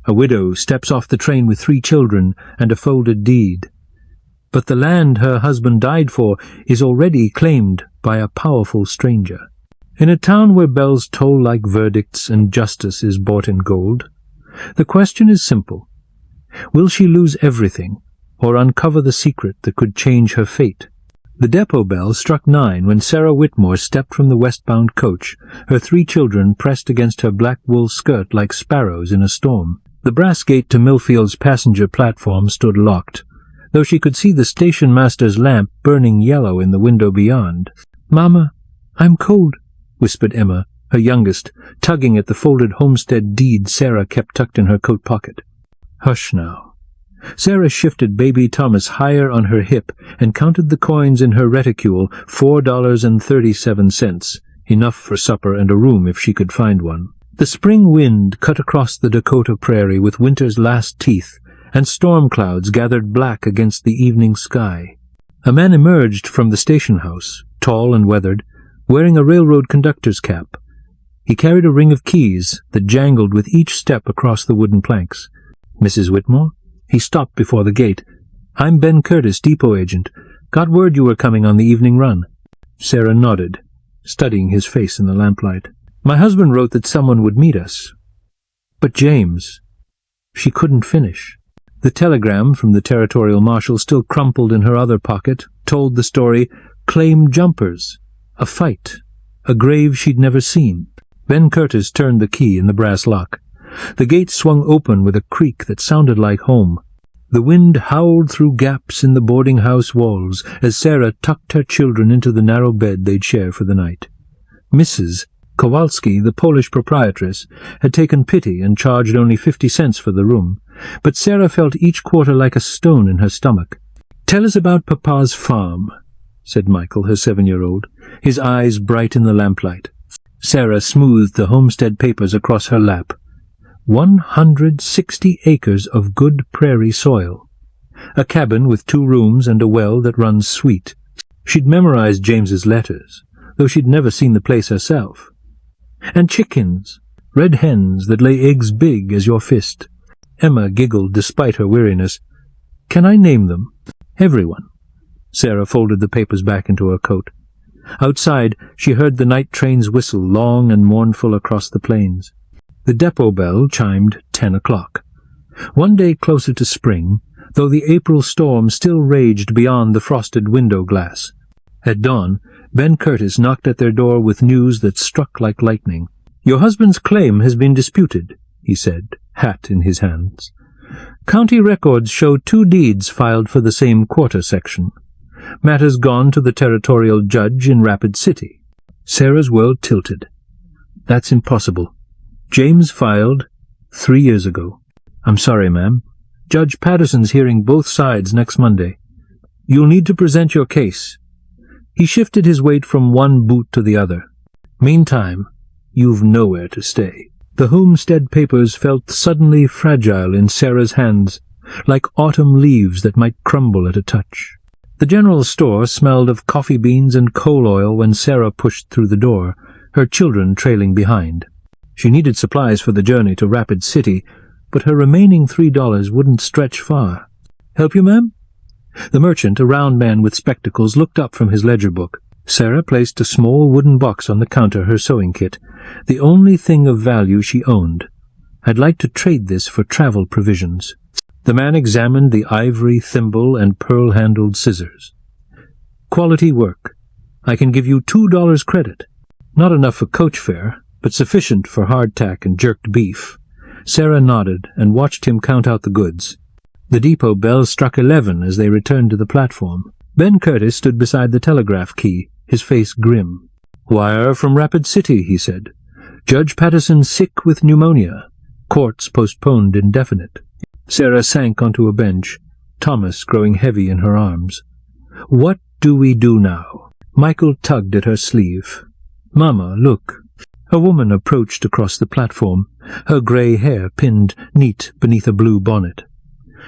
A widow steps off the train with 3 children and a folded deed. But the land her husband died for is already claimed by a powerful stranger. In a town where bells toll like verdicts and justice is bought in gold, the question is simple. Will she lose everything, or uncover the secret that could change her fate? The depot bell struck 9 when Sarah Whitmore stepped from the westbound coach, her 3 children pressed against her black wool skirt like sparrows in a storm. The brass gate to Millfield's passenger platform stood locked, though she could see the station master's lamp burning yellow in the window beyond. "Mama, I'm cold," whispered Emma, her youngest, tugging at the folded homestead deed Sarah kept tucked in her coat pocket. "Hush now." Sarah shifted baby Thomas higher on her hip and counted the coins in her reticule, $4.37, enough for supper and a room if she could find one. The spring wind cut across the Dakota prairie with winter's last teeth, and storm clouds gathered black against the evening sky. A man emerged from the station house, tall and weathered, wearing a railroad conductor's cap. He carried a ring of keys that jangled with each step across the wooden planks. "Mrs. Whitmore?" He stopped before the gate. "I'm Ben Curtis, depot agent. Got word you were coming on the evening run." Sarah nodded, studying his face in the lamplight. "My husband wrote that someone would meet us." "But James—" She couldn't finish. The telegram from the territorial marshal, still crumpled in her other pocket, told the story. Claim jumpers. A fight. A grave she'd never seen. Ben Curtis turned the key in the brass lock. The gate swung open with a creak that sounded like home. The wind howled through gaps in the boarding-house walls as Sarah tucked her children into the narrow bed they'd share for the night. Mrs. Kowalski, the Polish proprietress, had taken pity and charged only 50 cents for the room, but Sarah felt each quarter like a stone in her stomach. "Tell us about Papa's farm," said Michael, her 7-year-old, his eyes bright in the lamplight. Sarah smoothed the homestead papers across her lap. 160 acres of good prairie soil. A cabin with 2 rooms and a well that runs sweet. She'd memorized James's letters, though she'd never seen the place herself. And chickens, red hens that lay eggs big as your fist. Emma giggled despite her weariness. "Can I name them?" "Everyone." Sarah folded the papers back into her coat. Outside, she heard the night train's whistle, long and mournful across the plains. The depot bell chimed 10 o'clock. One day closer to spring, though the April storm still raged beyond the frosted window glass. At dawn, Ben Curtis knocked at their door with news that struck like lightning. "Your husband's claim has been disputed," he said, hat in his hands. "County records show 2 deeds filed for the same quarter section. Matters gone to the territorial judge in Rapid City." Sarah's world tilted. "That's impossible. James filed 3 years ago." "I'm sorry, ma'am. Judge Patterson's hearing both sides next Monday. You'll need to present your case." He shifted his weight from one boot to the other. "Meantime, you've nowhere to stay." The homestead papers felt suddenly fragile in Sarah's hands, like autumn leaves that might crumble at a touch. The general store smelled of coffee beans and coal oil when Sarah pushed through the door, her children trailing behind. She needed supplies for the journey to Rapid City, but her remaining $3 wouldn't stretch far. "Help you, ma'am?" The merchant, a round man with spectacles, looked up from his ledger book. Sarah placed a small wooden box on the counter, her sewing kit, the only thing of value she owned. "I'd like to trade this for travel provisions." The man examined the ivory thimble and pearl-handled scissors. "Quality work. I can give you $2 credit. Not enough for coach fare, but sufficient for hardtack and jerked beef." Sarah nodded and watched him count out the goods. The depot bell struck 11 as they returned to the platform. Ben Curtis stood beside the telegraph key, his face grim. "Wire from Rapid City," he said. "Judge Patterson sick with pneumonia. Courts postponed indefinite." Sarah sank onto a bench, Thomas growing heavy in her arms. "What do we do now?" Michael tugged at her sleeve. "Mama, look." A woman approached across the platform, her grey hair pinned neat beneath a blue bonnet.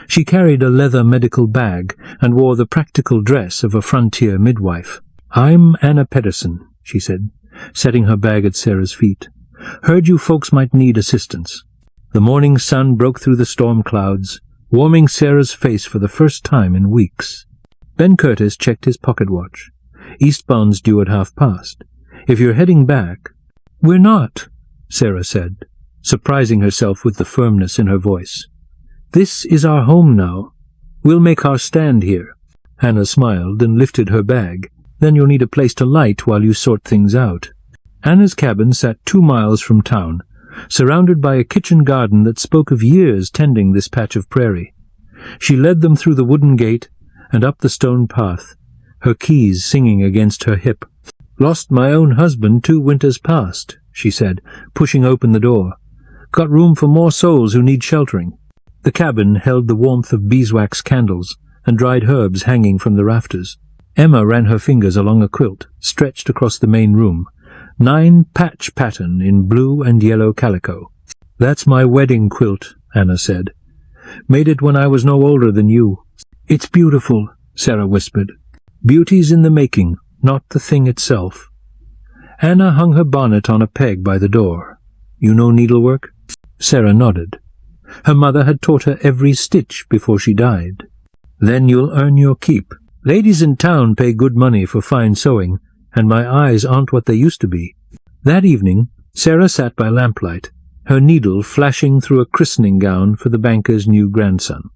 She carried a leather medical bag and wore the practical dress of a frontier midwife. "I'm Anna Pedersen," she said, setting her bag at Sarah's feet. "Heard you folks might need assistance." The morning sun broke through the storm clouds, warming Sarah's face for the first time in weeks. Ben Curtis checked his pocket watch. Eastbound's due at past. If you're heading back— "We're not," Sarah said, surprising herself with the firmness in her voice. "This is our home now. We'll make our stand here." Anna smiled and lifted her bag. "Then you'll need a place to light while you sort things out." Anna's cabin sat 2 miles from town, surrounded by a kitchen garden that spoke of years tending this patch of prairie. She led them through the wooden gate and up the stone path, her keys singing against her hip. "Lost my own husband 2 winters past," she said, pushing open the door. "Got room for more souls who need sheltering." The cabin held the warmth of beeswax candles and dried herbs hanging from the rafters. Emma ran her fingers along a quilt stretched across the main room, 9-patch pattern in blue and yellow calico. "That's my wedding quilt," Anna said. "Made it when I was no older than you." "It's beautiful," Sarah whispered. "Beauty's in the making, not the thing itself." Anna hung her bonnet on a peg by the door. "You know needlework?" Sarah nodded. Her mother had taught her every stitch before she died. "Then you'll earn your keep. Ladies in town pay good money for fine sewing, and my eyes aren't what they used to be." That evening, Sarah sat by lamplight, her needle flashing through a christening gown for the banker's new grandson.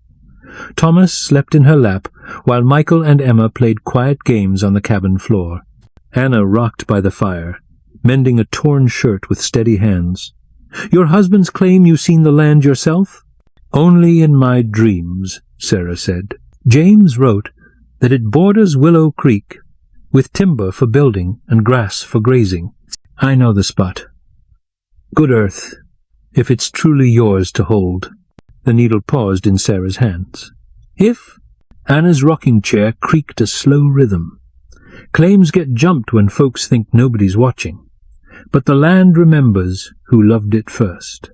Thomas slept in her lap, while Michael and Emma played quiet games on the cabin floor. Anna rocked by the fire, mending a torn shirt with steady hands. "Your husband's claim you seen the land yourself?" "Only in my dreams," Sarah said. "James wrote that it borders Willow Creek, with timber for building and grass for grazing. I know the spot. Good earth, if it's truly yours to hold." The needle paused in Sarah's hands. "If?" Anna's rocking chair creaked a slow rhythm. "Claims get jumped when folks think nobody's watching. But the land remembers who loved it first."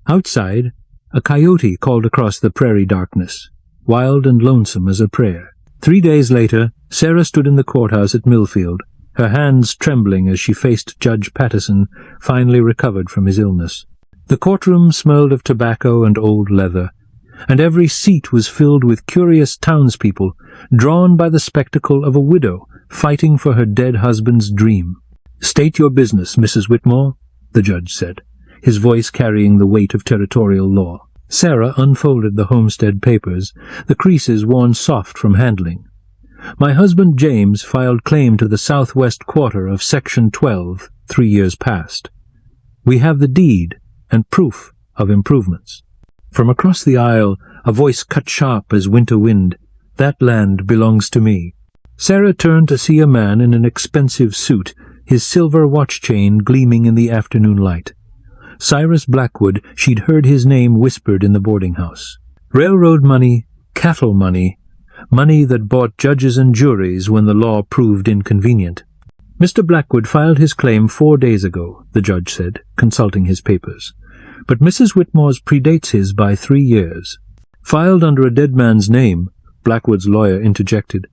Outside, a coyote called across the prairie darkness, wild and lonesome as a prayer. 3 days later, Sarah stood in the courthouse at Millfield, her hands trembling as she faced Judge Patterson, finally recovered from his illness. The courtroom smelled of tobacco and old leather, and every seat was filled with curious townspeople, drawn by the spectacle of a widow fighting for her dead husband's dream. "State your business, Mrs. Whitmore," the judge said, his voice carrying the weight of territorial law. Sarah unfolded the homestead papers, the creases worn soft from handling. "My husband James filed claim to the southwest quarter of Section 12 3 years past. We have the deed and proof of improvements." From across the aisle, a voice cut sharp as winter wind. "That land belongs to me." Sarah turned to see a man in an expensive suit, his silver watch chain gleaming in the afternoon light. Cyrus Blackwood, she'd heard his name whispered in the boarding-house. Railroad money, cattle money, money that bought judges and juries when the law proved inconvenient. "Mr. Blackwood filed his claim 4 days ago," the judge said, consulting his papers. "But Mrs. Whitmore's predates his by 3 years. Filed under a dead man's name," Blackwood's lawyer interjected.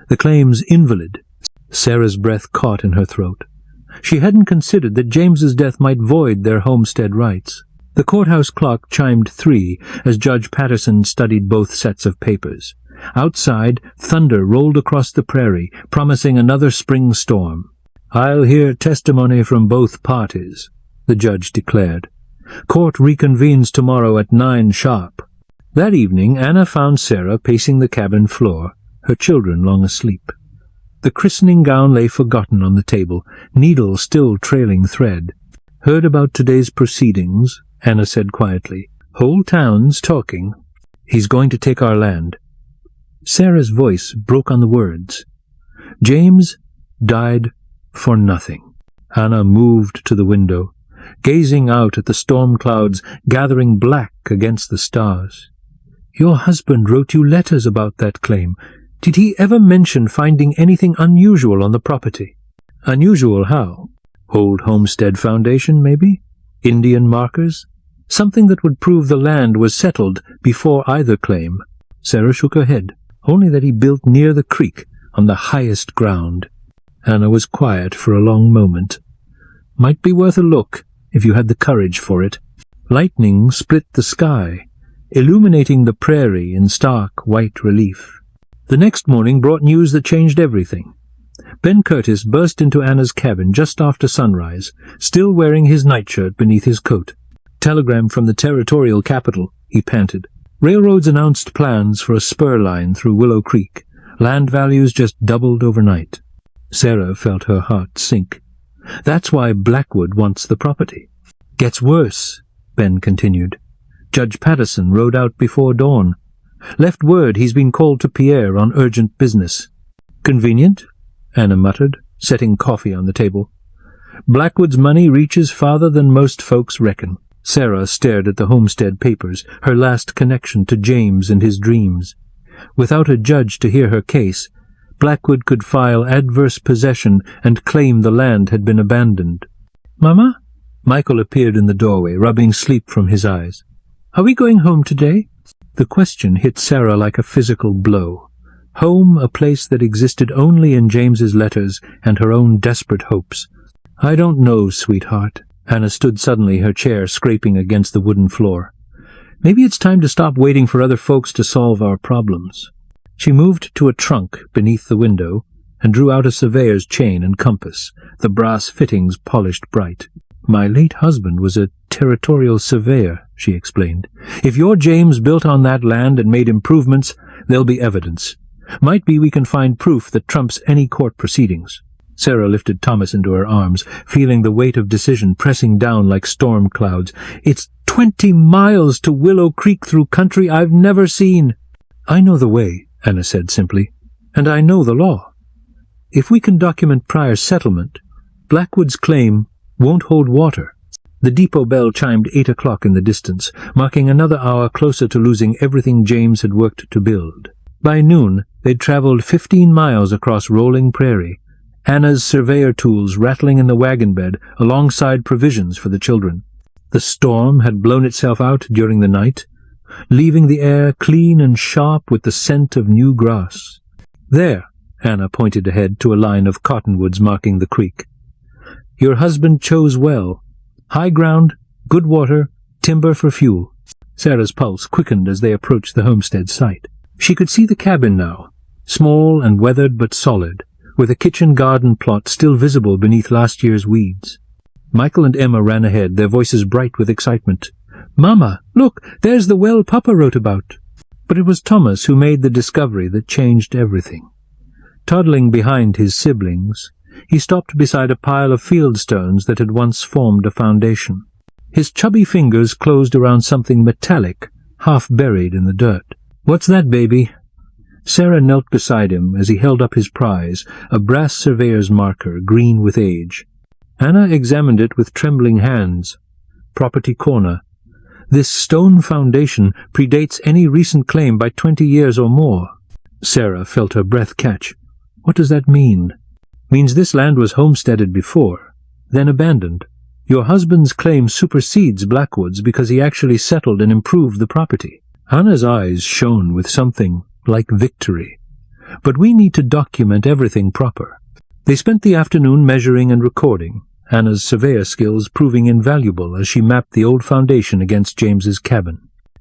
"The claim's invalid." Sarah's breath caught in her throat. She hadn't considered that James's death might void their homestead rights. The courthouse clock chimed 3 as Judge Patterson studied both sets of papers. Outside, thunder rolled across the prairie, promising another spring storm. "I'll hear testimony from both parties," the judge declared. "Court reconvenes tomorrow at 9 sharp." That evening Anna found Sarah pacing the cabin floor, her children long asleep. The christening gown lay forgotten on the table, needle still trailing thread. "Heard about today's proceedings?" Anna said quietly. "Whole town's talking. He's going to take our land." Sarah's voice broke on the words. "James died for nothing." Anna moved to the window, gazing out at the storm clouds gathering black against the stars. "Your husband wrote you letters about that claim. Did he ever mention finding anything unusual on the property?" "Unusual how? Old homestead foundation, maybe? Indian markers? Something that would prove the land was settled before either claim." Sarah shook her head. "Only that he built near the creek, on the highest ground." Anna was quiet for a long moment. "Might be worth a look, if you had the courage for it." Lightning split the sky, illuminating the prairie in stark white relief. The next morning brought news that changed everything. Ben Curtis burst into Anna's cabin just after sunrise, still wearing his nightshirt beneath his coat. "Telegram from the territorial capital," he panted. "Railroads announced plans for a spur line through Willow Creek. Land values just doubled overnight." Sarah felt her heart sink. "That's why Blackwood wants the property." "Gets worse," Ben continued. "Judge Patterson rode out before dawn. Left word he's been called to Pierre on urgent business." "Convenient," Anna muttered, setting coffee on the table. "Blackwood's money reaches farther than most folks reckon." Sarah stared at the homestead papers, her last connection to James and his dreams. Without a judge to hear her case, Blackwood could file adverse possession and claim the land had been abandoned. "Mama?" Michael appeared in the doorway, rubbing sleep from his eyes. "Are we going home today?" The question hit Sarah like a physical blow. Home, a place that existed only in James's letters and her own desperate hopes. "I don't know, sweetheart." Anna stood suddenly, her chair scraping against the wooden floor. "Maybe it's time to stop waiting for other folks to solve our problems." She moved to a trunk beneath the window and drew out a surveyor's chain and compass, the brass fittings polished bright. "My late husband was a territorial surveyor," she explained. "If your James built on that land and made improvements, there'll be evidence. Might be we can find proof that trumps any court proceedings." Sarah lifted Thomas into her arms, feeling the weight of decision pressing down like storm clouds. "It's 20 miles to Willow Creek through country I've never seen." "I know the way," Anna said simply, "and I know the law. If we can document prior settlement, Blackwood's claim won't hold water." The depot bell chimed 8 o'clock in the distance, marking another hour closer to losing everything James had worked to build. By noon, they'd traveled 15 miles across rolling prairie, Anna's surveyor tools rattling in the wagon bed alongside provisions for the children. The storm had blown itself out during the night, leaving the air clean and sharp with the scent of new grass. "There," Anna pointed ahead to a line of cottonwoods marking the creek. "Your husband chose well. High ground, good water, timber for fuel." Sarah's pulse quickened as they approached the homestead site. She could see the cabin now, small and weathered but solid, with a kitchen garden plot still visible beneath last year's weeds. Michael and Emma ran ahead, their voices bright with excitement. "Mama, look, there's the well Papa wrote about." But it was Thomas who made the discovery that changed everything. Toddling behind his siblings, he stopped beside a pile of fieldstones that had once formed a foundation. His chubby fingers closed around something metallic, half buried in the dirt. "What's that, baby?" Sarah knelt beside him as he held up his prize, a brass surveyor's marker, green with age. Anna examined it with trembling hands. "Property corner. This stone foundation predates any recent claim by 20 years or more." Sarah felt her breath catch. "What does that mean?" "Means this land was homesteaded before, then abandoned. Your husband's claim supersedes Blackwood's because he actually settled and improved the property." Anna's eyes shone with something like victory. "But we need to document everything proper." They spent the afternoon measuring and recording, Anna's surveyor skills proving invaluable as she mapped the old foundation against James's cabin.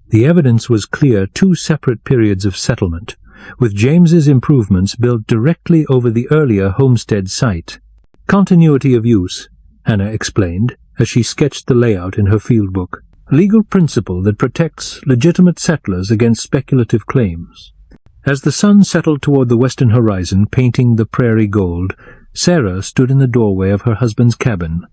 The evidence was clear: 2 separate periods of settlement, with James's improvements built directly over the earlier homestead site. "Continuity of use," Anna explained as she sketched the layout in her field book. "Legal principle that protects legitimate settlers against speculative claims." As the sun settled toward the western horizon, painting the prairie gold, Sarah stood in the doorway of her husband's cabin.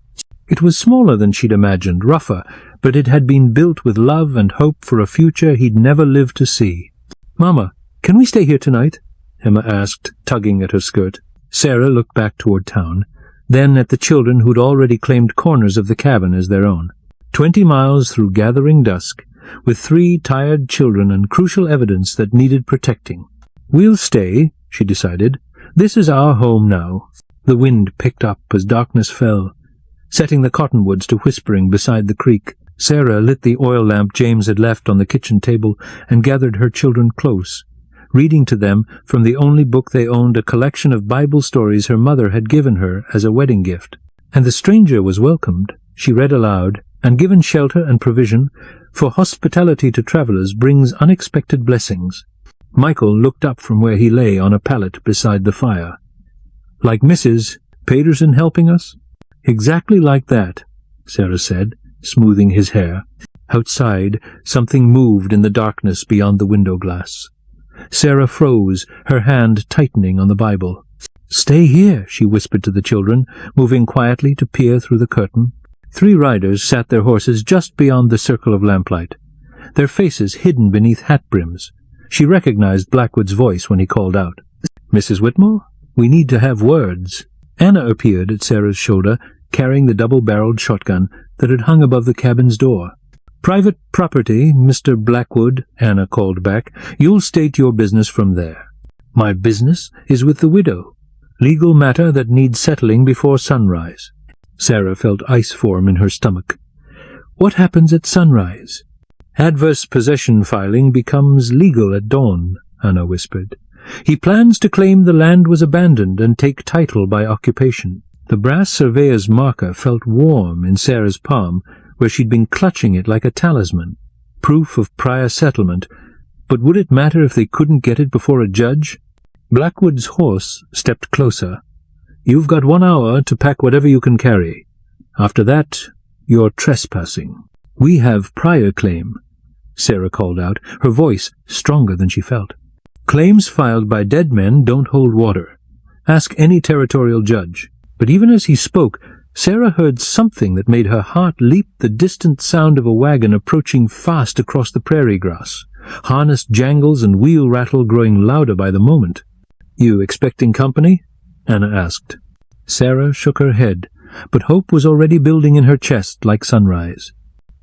It was smaller than she'd imagined, rougher, but it had been built with love and hope for a future he'd never live to see. "Mama, can we stay here tonight?" Emma asked, tugging at her skirt. Sarah looked back toward town, then at the children who'd already claimed corners of the cabin as their own. 20 miles through gathering dusk, with 3 tired children and crucial evidence that needed protecting. "We'll stay," she decided. "This is our home now." The wind picked up as darkness fell, setting the cottonwoods to whispering beside the creek. Sarah lit the oil lamp James had left on the kitchen table and gathered her children close, reading to them from the only book they owned, a collection of Bible stories her mother had given her as a wedding gift. And the stranger was welcomed. She read aloud, and given shelter and provision, for hospitality to travellers brings unexpected blessings. Michael looked up from where he lay on a pallet beside the fire. "Like Mrs. Paterson helping us?" "Exactly like that," Sarah said, smoothing his hair. Outside, something moved in the darkness beyond the window glass. Sarah froze, her hand tightening on the Bible. "Stay here," she whispered to the children, moving quietly to peer through the curtain. 3 riders sat their horses just beyond the circle of lamplight, their faces hidden beneath hat brims. She recognized Blackwood's voice when he called out, "Mrs. Whitmore, we need to have words." Anna appeared at Sarah's shoulder, carrying the double-barreled shotgun that had hung above the cabin's door. "Private property, Mr. Blackwood," Anna called back. "You'll state your business from there." "My business is with the widow. Legal matter that needs settling before sunrise." Sarah felt ice form in her stomach. "What happens at sunrise?" "Adverse possession filing becomes legal at dawn," Anna whispered. "He plans to claim the land was abandoned and take title by occupation." The brass surveyor's marker felt warm in Sarah's palm, where she'd been clutching it like a talisman. Proof of prior settlement. But would it matter if they couldn't get it before a judge? Blackwood's horse stepped closer. "You've got 1 hour to pack whatever you can carry. After that, you're trespassing." "We have prior claim," Sarah called out, her voice stronger than she felt. "Claims filed by dead men don't hold water. Ask any territorial judge." But even as he spoke, Sarah heard something that made her heart leap, the distant sound of a wagon approaching fast across the prairie grass, harness jangles and wheel rattle growing louder by the moment. "You expecting company?" Anna asked. Sarah shook her head, but hope was already building in her chest like sunrise.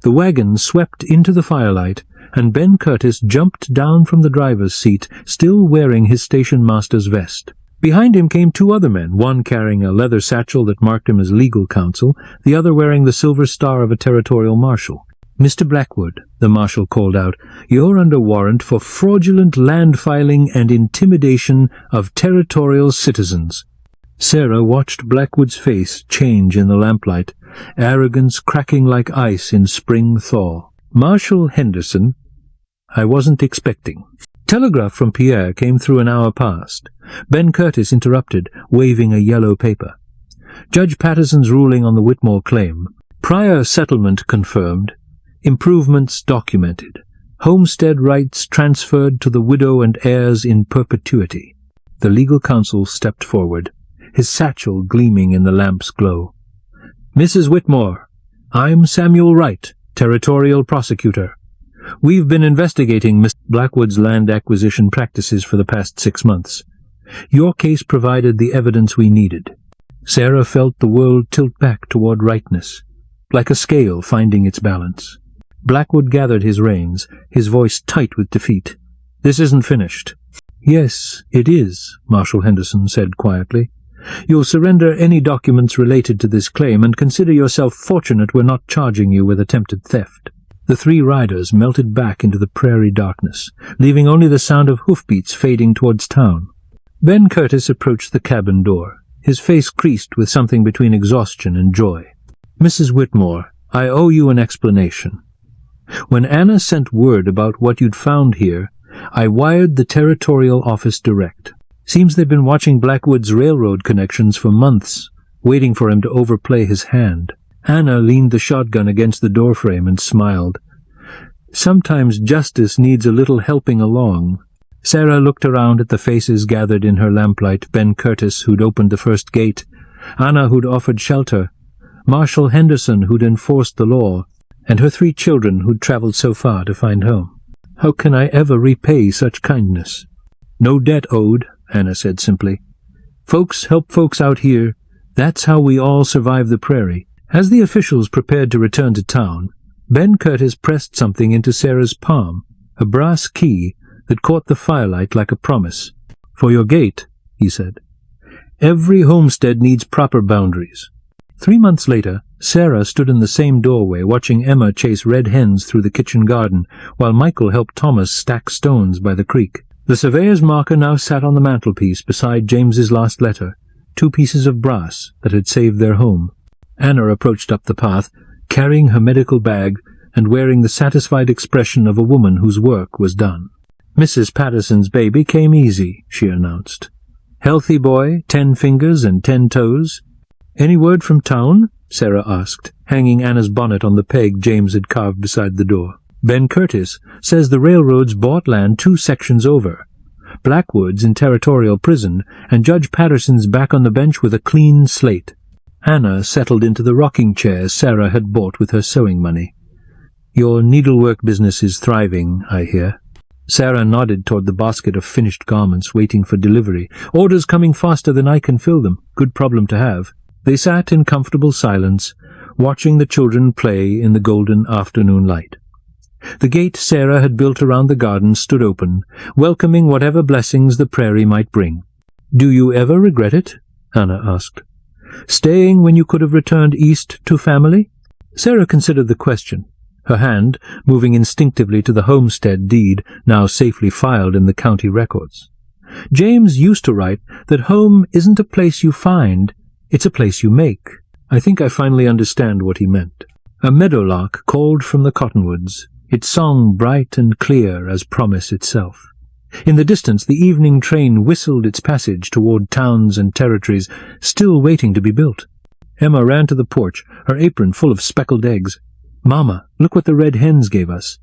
The wagon swept into the firelight, and Ben Curtis jumped down from the driver's seat, still wearing his station master's vest. Behind him came 2 other men, one carrying a leather satchel that marked him as legal counsel, the other wearing the silver star of a territorial marshal. "Mr. Blackwood," the marshal called out, "you're under warrant for fraudulent land filing and intimidation of territorial citizens." Sarah watched Blackwood's face change in the lamplight, arrogance cracking like ice in spring thaw. "Marshal Henderson, I wasn't expecting." Telegraph from Pierre came through an hour past. Ben Curtis interrupted, waving a yellow paper. "Judge Patterson's ruling on the Whitmore claim. Prior settlement confirmed. Improvements documented. Homestead rights transferred to the widow and heirs in perpetuity." The legal counsel stepped forward, his satchel gleaming in the lamp's glow. "Mrs. Whitmore, I'm Samuel Wright, territorial prosecutor. We've been investigating Mr. Blackwood's land acquisition practices for the past 6 months. Your case provided the evidence we needed." Sarah felt the world tilt back toward rightness, like a scale finding its balance. Blackwood gathered his reins, his voice tight with defeat. "This isn't finished." "Yes, it is," Marshal Henderson said quietly. "You'll surrender any documents related to this claim and consider yourself fortunate we're not charging you with attempted theft." The 3 riders melted back into the prairie darkness, leaving only the sound of hoofbeats fading towards town. Ben Curtis approached the cabin door, his face creased with something between exhaustion and joy. "Mrs. Whitmore, I owe you an explanation. When Anna sent word about what you'd found here, I wired the territorial office direct. Seems they've been watching Blackwood's railroad connections for months, waiting for him to overplay his hand." Anna leaned the shotgun against the doorframe and smiled. "Sometimes justice needs a little helping along." Sarah looked around at the faces gathered in her lamplight, Ben Curtis, who'd opened the first gate, Anna, who'd offered shelter, Marshal Henderson, who'd enforced the law, and her 3 children who'd traveled so far to find home. "How can I ever repay such kindness?" "No debt owed," Anna said simply. "Folks help folks out here. That's how we all survive the prairie." As the officials prepared to return to town, Ben Curtis pressed something into Sarah's palm, a brass key that caught the firelight like a promise. "For your gate," he said. "Every homestead needs proper boundaries." 3 months later, Sarah stood in the same doorway watching Emma chase red hens through the kitchen garden, while Michael helped Thomas stack stones by the creek. The surveyor's marker now sat on the mantelpiece beside James's last letter, 2 pieces of brass that had saved their home. Anna approached up the path, carrying her medical bag and wearing the satisfied expression of a woman whose work was done. "Mrs. Patterson's baby came easy," she announced. "Healthy boy, 10 fingers and 10 toes. "Any word from town?" Sarah asked, hanging Anna's bonnet on the peg James had carved beside the door. "Ben Curtis says the railroads bought land 2 sections over. Blackwood's in territorial prison, and Judge Patterson's back on the bench with a clean slate." Anna settled into the rocking chair Sarah had bought with her sewing money. "Your needlework business is thriving, I hear." Sarah nodded toward the basket of finished garments waiting for delivery. "Orders coming faster than I can fill them. Good problem to have." They sat in comfortable silence, watching the children play in the golden afternoon light. The gate Sarah had built around the garden stood open, welcoming whatever blessings the prairie might bring. "Do you ever regret it?" Anna asked. "Staying when you could have returned east to family?" Sarah considered the question, her hand moving instinctively to the homestead deed now safely filed in the county records. "James used to write that home isn't a place you find, it's a place you make. I think I finally understand what he meant." A meadowlark called from the cottonwoods, its song bright and clear as promise itself. In the distance the evening train whistled its passage toward towns and territories still waiting to be built. Emma ran to the porch, her apron full of speckled eggs. "Mama, look what the red hens gave us."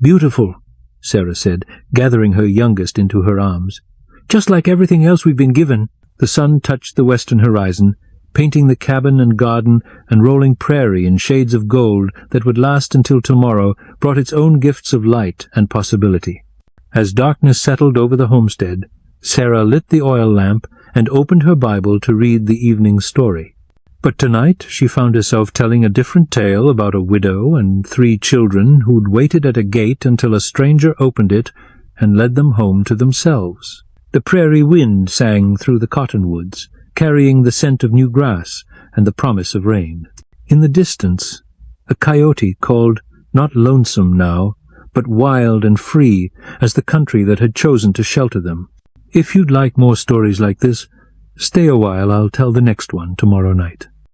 "Beautiful," Sarah said, gathering her youngest into her arms. "Just like everything else we've been given." The sun touched the western horizon, painting the cabin and garden and rolling prairie in shades of gold that would last until tomorrow brought its own gifts of light and possibility. As darkness settled over the homestead, Sarah lit the oil lamp and opened her Bible to read the evening story. But tonight she found herself telling a different tale about a widow and 3 children who'd waited at a gate until a stranger opened it and led them home to themselves. The prairie wind sang through the cottonwoods, carrying the scent of new grass and the promise of rain. In the distance, a coyote called, not lonesome now, but wild and free as the country that had chosen to shelter them. If you'd like more stories like this, stay a while, I'll tell the next one tomorrow night.